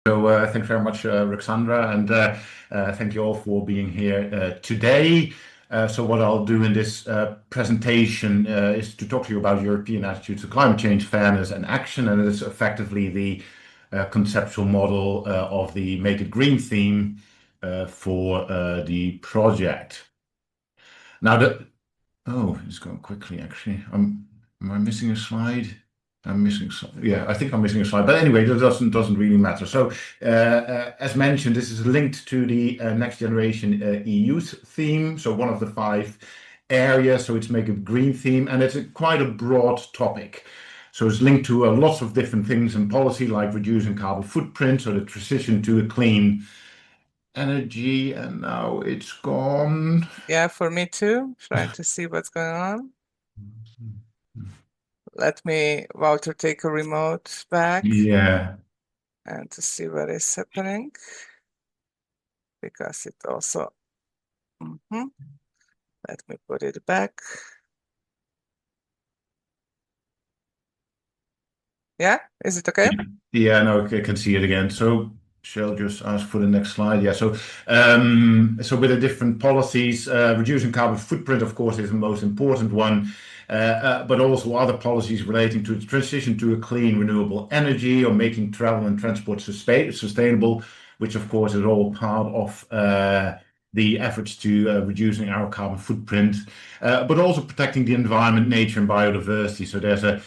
So thanks very much, Ruxandra, and thank you all for being here today. So what I'll do in this presentation is to talk to you about European attitudes to climate change, fairness and action, and it is effectively the conceptual model of the Make It Green theme for the project. Now, it's going quickly actually. Am I missing a slide? Yeah, I think I'm missing a slide, but anyway, that doesn't really matter. So, as mentioned, this is linked to the Next Generation EU theme. So one of the 5 areas. So it's Make It Green theme, and it's quite a broad topic. So it's linked to lots of different things in policy, like reducing carbon footprint, so the transition to a clean energy, and now it's gone. Yeah, for me too. Trying to see what's going on. Let me, Wouter, take a remote back. Yeah. And to see what is happening. Because it also... Let me put it back. Yeah, is it okay? Yeah, no, I can see it again. So shall just ask for the next slide. Yeah, so with the different policies, reducing carbon footprint, of course, is the most important one, but also other policies relating to the transition to a clean, renewable energy, or making travel and transport sustainable, which, of course, is all part of the efforts to reducing our carbon footprint, but also protecting the environment, nature, and biodiversity. So there's a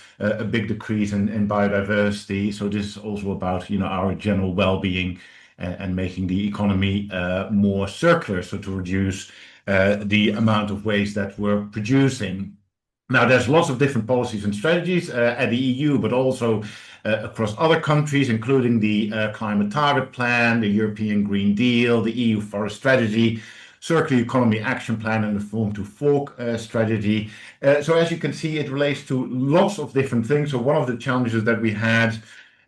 big decrease in biodiversity. So this is also about our general well-being and making the economy more circular. So to reduce the amount of waste that we're producing. Now, there's lots of different policies and strategies at the EU, but also across other countries, including the Climate Target Plan, the European Green Deal, the EU Forest Strategy, Circular Economy Action Plan, and the Farm to Fork Strategy. So as you can see, it relates to lots of different things. So one of the challenges that we had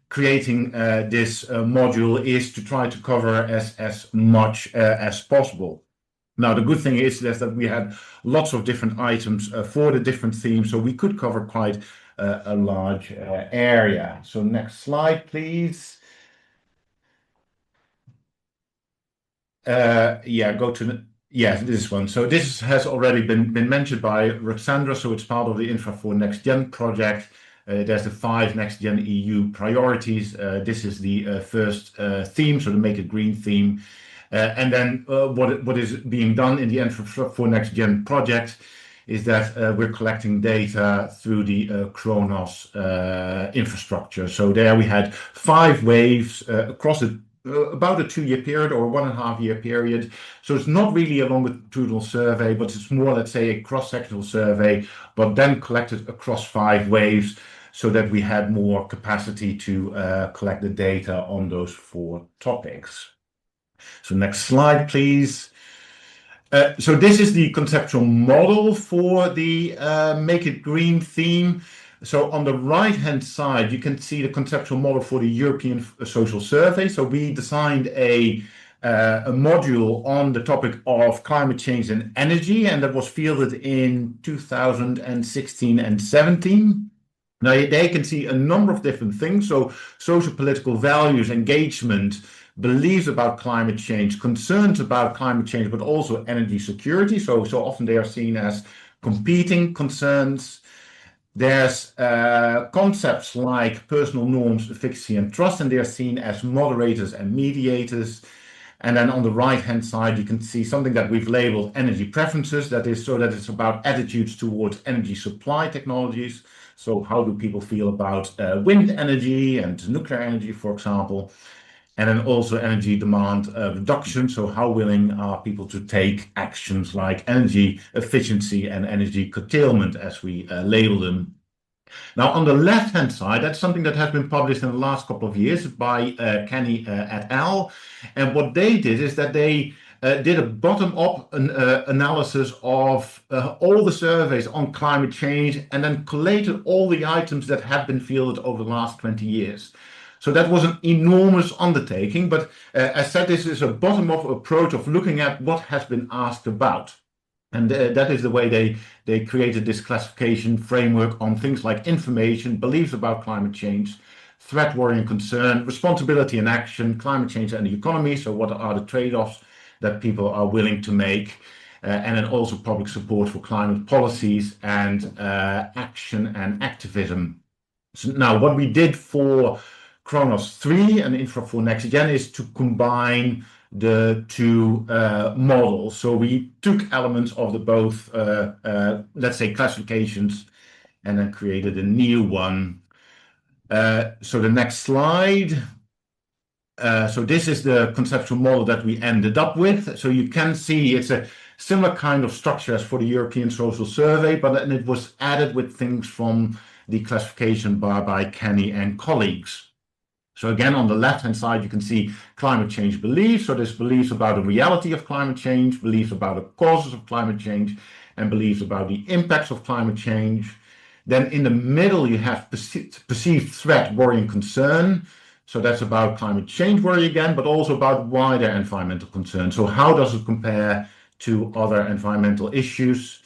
creating this module is to try to cover as much as possible. Now, the good thing is that we had lots of different items for the different themes, so we could cover quite a large area. So next slide, please. Yeah, go to this one. So this has already been mentioned by Ruxandra, so it's part of the Infra for Next Gen project. There's the 5 Next Gen EU priorities. This is the first theme, so the Make It Green theme. And then what is being done in the Infra for Next Gen project is that we're collecting data through the Kronos infrastructure. So there we had 5 waves across about a 2-year period or 1.5-year period. So it's not really a longitudinal survey, but it's more, let's say, a cross-sectional survey, but then collected across 5 waves so that we had more capacity to collect the data on those 4 topics. So next slide, please. So this is the conceptual model for the Make It Green theme. So on the right-hand side, you can see the conceptual model for the European Social Survey. So we designed a module on the topic of climate change and energy, and that was fielded in 2016 and 17. Now, they can see a number of different things. So social political values, engagement, beliefs about climate change, concerns about climate change, but also energy security. So often they are seen as competing concerns. There's concepts like personal norms, efficacy, and trust, and they are seen as moderators and mediators. And then on the right-hand side, you can see something that we've labeled energy preferences. That is so that it's about attitudes towards energy supply technologies. So how do people feel about wind energy and nuclear energy, for example? And then also energy demand reduction. So how willing are people to take actions like energy efficiency and energy curtailment, as we label them. Now, on the left-hand side, that's something that has been published in the last couple of years by Kenny et al. And what they did is that they did a bottom-up analysis of all the surveys on climate change and then collated all the items that have been fielded over the last 20 years. So that was an enormous undertaking, but as said, this is a bottom-up approach of looking at what has been asked about. And that is the way they created this classification framework on things like information, beliefs about climate change, threat, worry, and concern, responsibility and action, climate change and the economy. So what are the trade-offs that people are willing to make? And then also public support for climate policies and action and activism. So now what we did for Kronos 3 and Infra for Next Gen is to combine the two models. So we took elements of the both, let's say, classifications and then created a new one. So the next slide. So this is the conceptual model that we ended up with. So you can see it's a similar kind of structure as for the European Social Survey, but then it was added with things from the classification by Kenny and colleagues. So again, on the left-hand side, you can see climate change beliefs. So there's beliefs about the reality of climate change, beliefs about the causes of climate change, and beliefs about the impacts of climate change. Then in the middle, you have perceived threat, worry, and concern. So that's about climate change worry again, but also about wider environmental concern. So how does it compare to other environmental issues?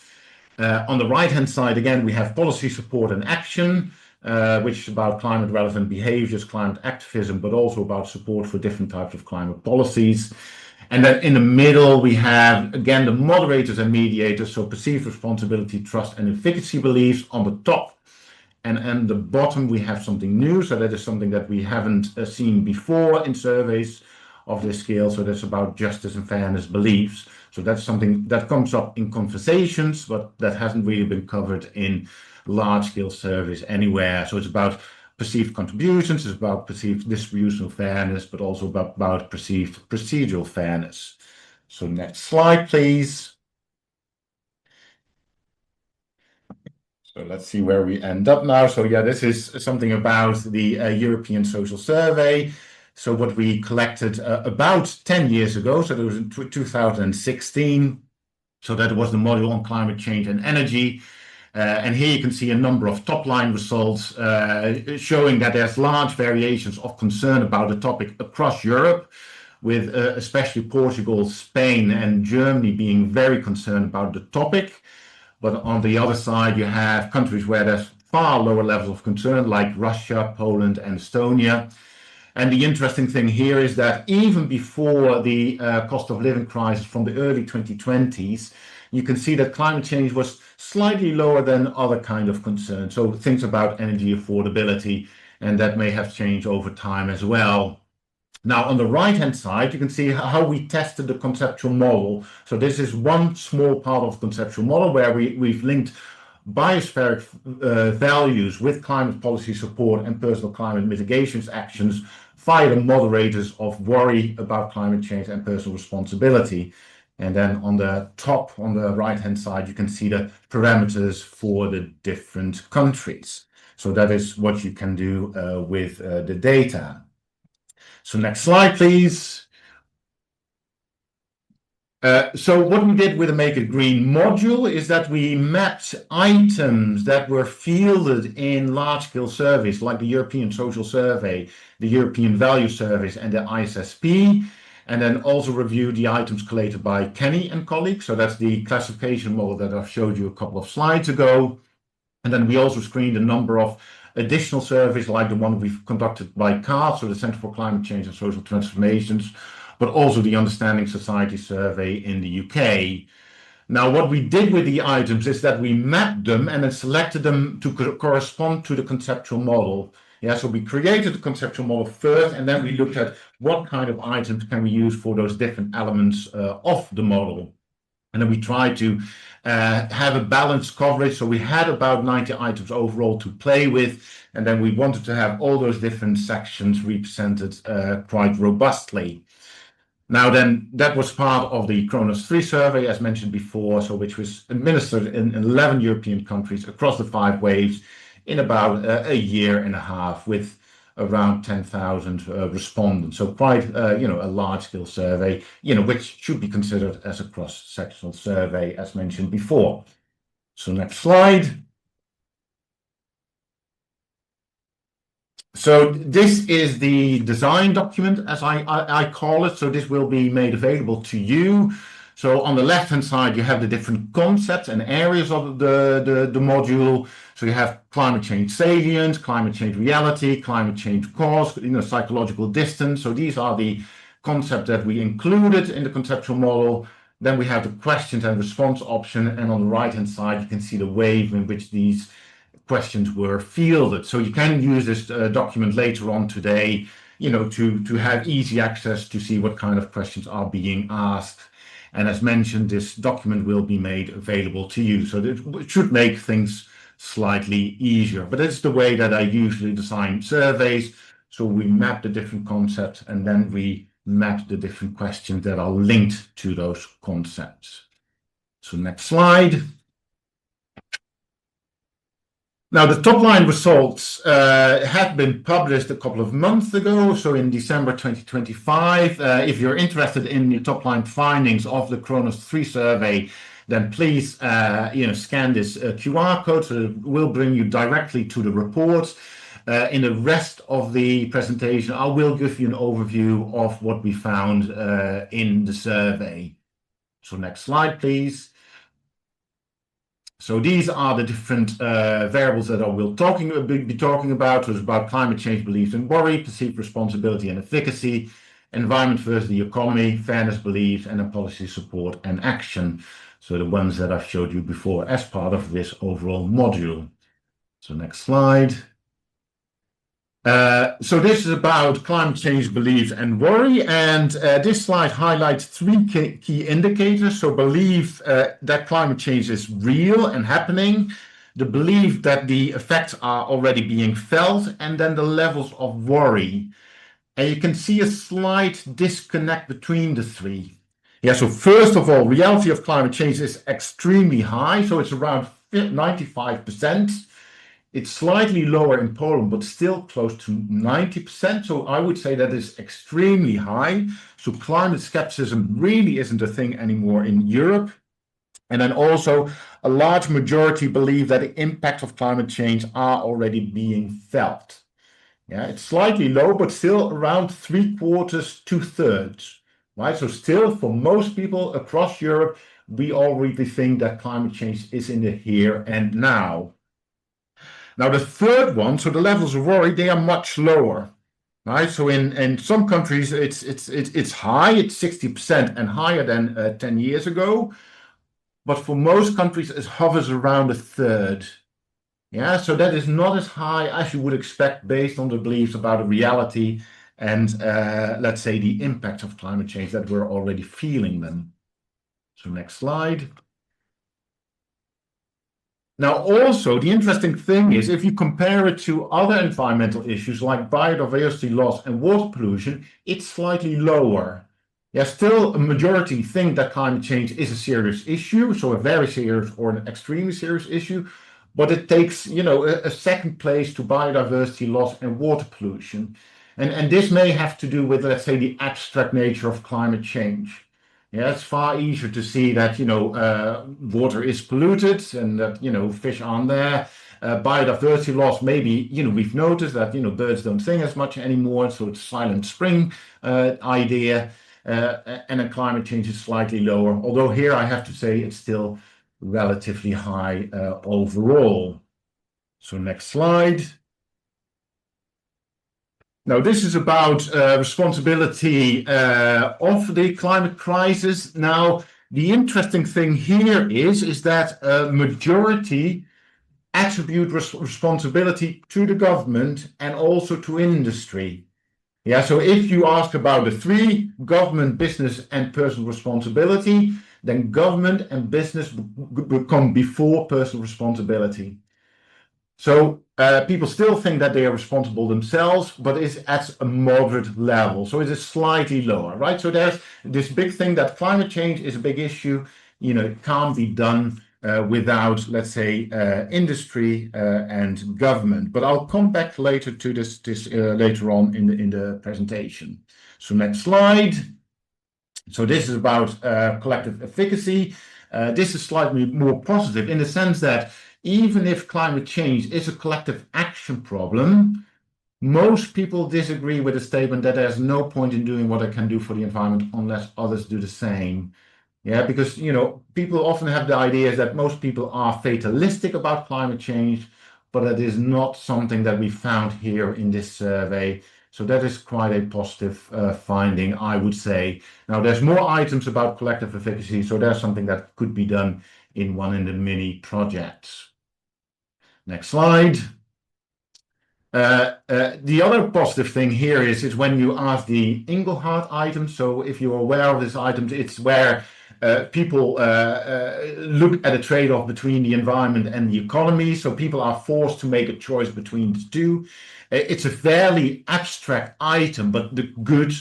On the right-hand side, again, we have policy support and action, which is about climate relevant behaviors, climate activism, but also about support for different types of climate policies. And then in the middle, we have, again, the moderators and mediators, so perceived responsibility, trust, and efficacy beliefs on the top. And the bottom, we have something new. So that is something that we haven't seen before in surveys of this scale. So that's about justice and fairness beliefs. So that's something that comes up in conversations, but that hasn't really been covered in large-scale surveys anywhere. So it's about perceived contributions, it's about perceived distributional fairness, but also about perceived procedural fairness. So next slide, please. So let's see where we end up now. So yeah, this is something about the European Social Survey. So what we collected about 10 years ago, so it was in 2016. So that was the module on climate change and energy. And here you can see a number of top-line results showing that there's large variations of concern about the topic across Europe, with especially Portugal, Spain, and Germany being very concerned about the topic. But on the other side, you have countries where there's far lower levels of concern, like Russia, Poland, and Estonia. And the interesting thing here is that even before the cost of living crisis from the early 2020s, you can see that climate change was slightly lower than other kind of concerns. So things about energy affordability, and that may have changed over time as well. Now, on the right-hand side, you can see how we tested the conceptual model. So this is one small part of the conceptual model where we've linked biospheric values with climate policy support and personal climate mitigations actions via the moderators of worry about climate change and personal responsibility. And then on the top, on the right-hand side, you can see the parameters for the different countries. So that is what you can do with the data. So next slide, please. So what we did with the Make It Green module is that we mapped items that were fielded in large-scale surveys like the European Social Survey, the European Value Surveys, and the ISSP, and then also reviewed the items collated by Kenny and colleagues. So that's the classification model that I showed you a couple of slides ago. And then we also screened a number of additional surveys like the one we've conducted by CARD, so the Centre for Climate Change and Social Transformations, but also the Understanding Society survey in the UK. Now, what we did with the items is that we mapped them and then selected them to correspond to the conceptual model. Yeah, so we created the conceptual model first, and then we looked at what kind of items can we use for those different elements of the model. And then we tried to have a balanced coverage. So we had about 90 items overall to play with. And then we wanted to have all those different sections represented quite robustly. Now then, that was part of the Kronos 3 survey, as mentioned before, so which was administered in 11 European countries across the 5 waves in about a year and a half with around 10,000 respondents. So quite, a large-scale survey, which should be considered as a cross-sectional survey, as mentioned before. So next slide. So this is the design document, as I call it. So this will be made available to you. So on the left-hand side, you have the different concepts and areas of the module. So you have climate change salience, climate change reality, climate change cause, psychological distance. So these are the concepts that we included in the conceptual model. Then we have the questions and response option. And on the right-hand side, you can see the wave in which these questions were fielded. So you can use this document later on today, to have easy access to see what kind of questions are being asked. And as mentioned, this document will be made available to you. So it should make things slightly easier. But it's the way that I usually design surveys. So we map the different concepts and then we map the different questions that are linked to those concepts. So next slide. Now, the top-line results have been published a couple of months ago, so in December 2025. If you're interested in the top-line findings of the Kronos 3 survey, then please scan this QR code, so it will bring you directly to the report. In the rest of the presentation, I will give you an overview of what we found in the survey. So next slide, please. So these are the different variables that I will be talking about. So it's about climate change beliefs and worry, perceived responsibility and efficacy, environment versus the economy, fairness beliefs, and then policy support and action. So the ones that I've showed you before as part of this overall module. So next slide. So this is about climate change beliefs and worry, and this slide highlights three key indicators. So belief that climate change is real and happening, the belief that the effects are already being felt, and then the levels of worry. And you can see a slight disconnect between the three. Yeah, so first of all, reality of climate change is extremely high, so it's around 95%. It's slightly lower in Poland, but still close to 90%. So I would say that is extremely high. So climate skepticism really isn't a thing anymore in Europe. And then also a large majority believe that the impact of climate change are already being felt. Yeah, it's slightly low, but still around 3/4, 2/3, right? So still for most people across Europe, we already think that climate change is in the here and now. Now, the third one, so the levels of worry, they are much lower, right? So in some countries, it's high, it's 60% and higher than 10 years ago. But for most countries, it hovers around 1/3. Yeah, so that is not as high as you would expect based on the beliefs about the reality and, let's say, the impact of climate change that we're already feeling them. So next slide. Now, also, the interesting thing is if you compare it to other environmental issues like biodiversity loss and water pollution, it's slightly lower. Yeah, still a majority think that climate change is a serious issue, so a very serious or an extremely serious issue, but it takes, a second place to biodiversity loss and water pollution. And this may have to do with, let's say, the abstract nature of climate change. Yeah, it's far easier to see that, water is polluted and that, fish aren't there. Biodiversity loss, maybe, we've noticed that, birds don't sing as much anymore. So it's silent spring idea. And then climate change is slightly lower. Although here I have to say it's still relatively high overall. So next slide. Now, this is about responsibility of the climate crisis. Now, the interesting thing here is that a majority attribute responsibility to the government and also to industry. Yeah, so if you ask about the three, government, business, and personal responsibility, then government and business come before personal responsibility. So people still think that they are responsible themselves, but it's at a moderate level. So it is slightly lower, right? So there's this big thing that climate change is a big issue. It can't be done without, let's say, industry and government. But I'll come back later to this later on in the presentation. So next slide. So this is about collective efficacy. This is slightly more positive in the sense that even if climate change is a collective action problem, most people disagree with the statement that there's no point in doing what I can do for the environment unless others do the same. Yeah, because people often have the idea that most people are fatalistic about climate change, but that is not something that we found here in this survey. So that is quite a positive finding, I would say. Now, there's more items about collective efficacy, so there's something that could be done in one of the mini projects. Next slide. The other positive thing here is when you ask the Inglehart item. So if you're aware of this item, it's where people look at a trade-off between the environment and the economy. So people are forced to make a choice between the two. It's a fairly abstract item, but the good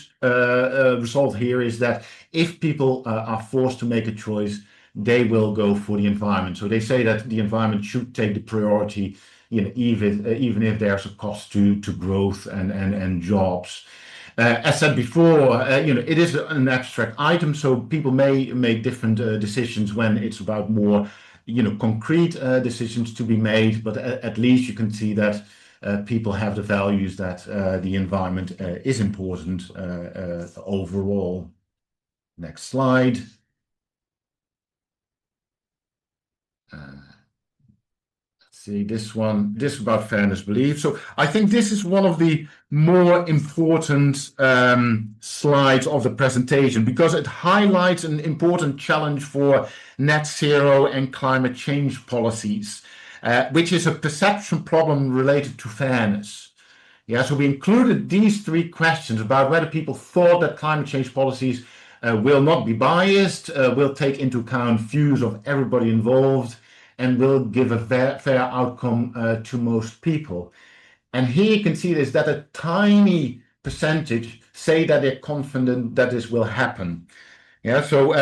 result here is that if people are forced to make a choice, they will go for the environment. So they say that the environment should take the priority, even if there's a cost to growth and jobs. As said before, it is an abstract item, so people may make different decisions when it's about more, concrete decisions to be made. But at least you can see that people have the values that the environment is important overall. Next slide. See this one, this is about fairness belief. So I think this is one of the more important slides of the presentation because it highlights an important challenge for net zero and climate change policies, which is a perception problem related to fairness. Yeah, so we included these three questions about whether people thought that climate change policies will not be biased, will take into account views of everybody involved, and will give a fair outcome to most people. And here you can see this, that a tiny percentage say that they're confident that this will happen. Yeah, so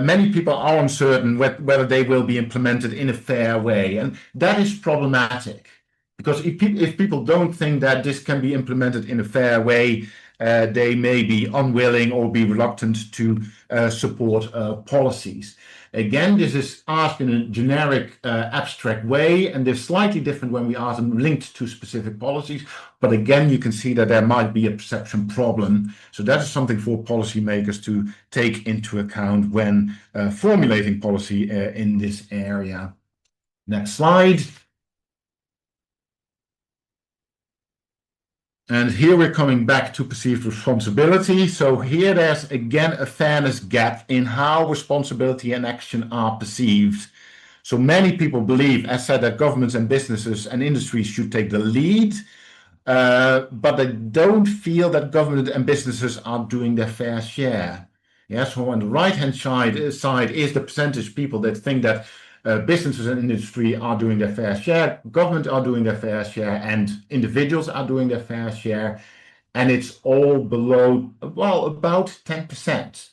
many people are uncertain whether they will be implemented in a fair way, and that is problematic. Because if people don't think that this can be implemented in a fair way, they may be unwilling or be reluctant to support policies. Again, this is asked in a generic, abstract way, and they're slightly different when we ask them linked to specific policies. But again, you can see that there might be a perception problem. So that is something for policymakers to take into account when formulating policy in this area. Next slide. And here we're coming back to perceived responsibility. So here there's again a fairness gap in how responsibility and action are perceived. So many people believe, as said, that governments and businesses and industries should take the lead, but they don't feel that government and businesses are doing their fair share. Yeah, so on the right-hand side is the percentage of people that think that businesses and industry are doing their fair share, government are doing their fair share, and individuals are doing their fair share. And it's all below, well, about 10%.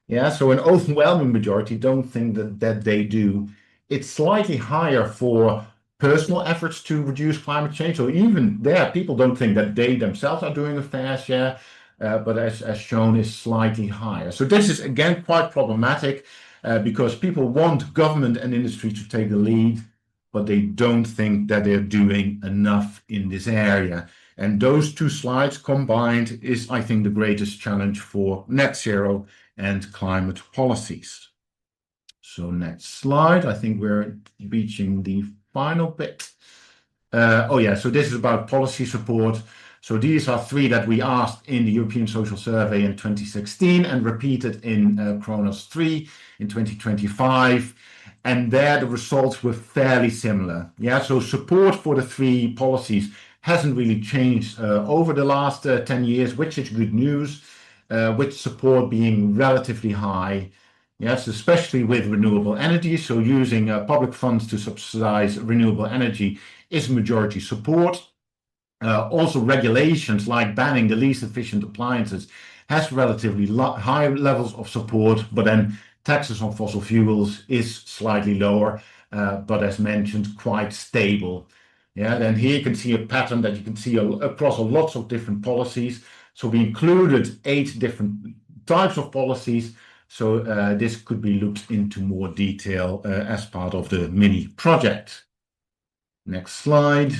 Yeah, so an overwhelming majority don't think that they do. It's slightly higher for personal efforts to reduce climate change. So even there, people don't think that they themselves are doing a fair share, but as shown is slightly higher. So this is again quite problematic because people want government and industry to take the lead, but they don't think that they're doing enough in this area. And those two slides combined is, I think, the greatest challenge for net zero and climate policies. So next slide, I think we're reaching the final bit. Oh yeah, so this is about policy support. So these are three that we asked in the European Social Survey in 2016 and repeated in Kronos 3 in 2025. And there the results were fairly similar. Yeah, so support for the three policies hasn't really changed over the last 10 years, which is good news, with support being relatively high. Yes, especially with renewable energy. So using public funds to subsidize renewable energy is majority support. Also regulations like banning the least efficient appliances has relatively high levels of support, but then taxes on fossil fuels is slightly lower, but as mentioned, quite stable. Yeah, then here you can see a pattern that you can see across lots of different policies. So we included 8 different types of policies. So this could be looked into more detail as part of the mini project. Next slide.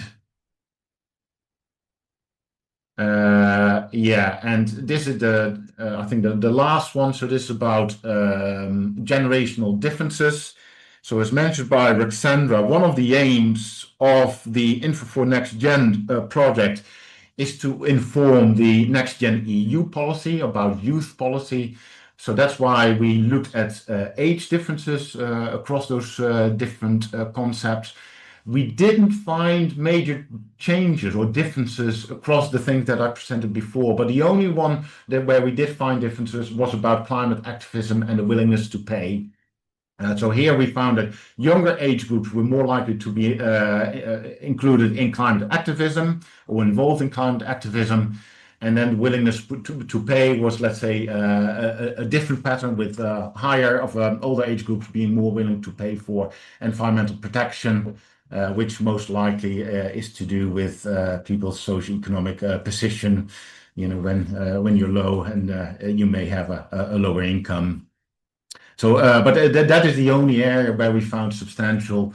Yeah, and this is I think the last one. So this is about generational differences. So as mentioned by Roxandra, one of the aims of the Info for Next Gen project is to inform the Next Gen EU policy about youth policy. So that's why we looked at age differences across those different concepts. We didn't find major changes or differences across the things that I presented before, but the only one where we did find differences was about climate activism and the willingness to pay. So here we found that younger age groups were more likely to be included in climate activism or involved in climate activism. And then willingness to pay was, let's say, a different pattern with higher of older age groups being more willing to pay for environmental protection, which most likely is to do with people's socioeconomic position. You know, when you're low and you may have a lower income. So, but that is the only area where we found substantial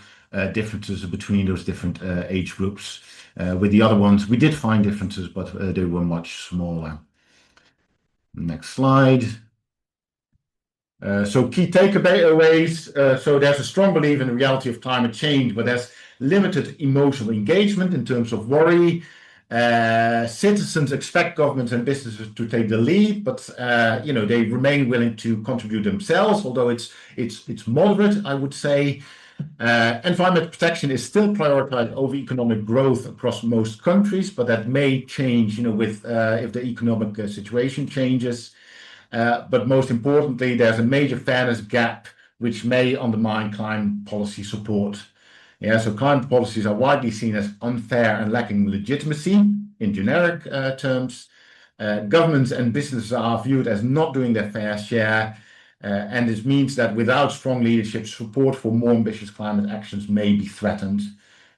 differences between those different age groups. With the other ones, we did find differences, but they were much smaller. Next slide. So key takeaways. So there's a strong belief in the reality of climate change, but there's limited emotional engagement in terms of worry. Citizens expect governments and businesses to take the lead, but you know, they remain willing to contribute themselves, although it's moderate, I would say. Environmental protection is still prioritized over economic growth across most countries, but that may change, you know, with if the economic situation changes. But most importantly, there's a major fairness gap which may undermine climate policy support. Yeah, so climate policies are widely seen as unfair and lacking legitimacy in generic terms. Governments and businesses are viewed as not doing their fair share. And this means that without strong leadership, support for more ambitious climate actions may be threatened.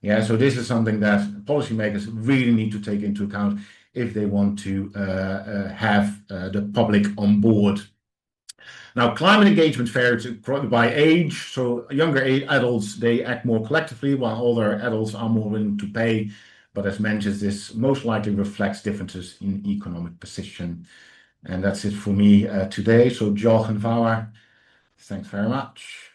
Yeah, so this is something that policymakers really need to take into account if they want to have the public on board. Now, climate engagement varies by age. So younger adults, they act more collectively, while older adults are more willing to pay. But as mentioned, this most likely reflects differences in economic position. And that's it for me today. So Jochen Vauer, thanks very much.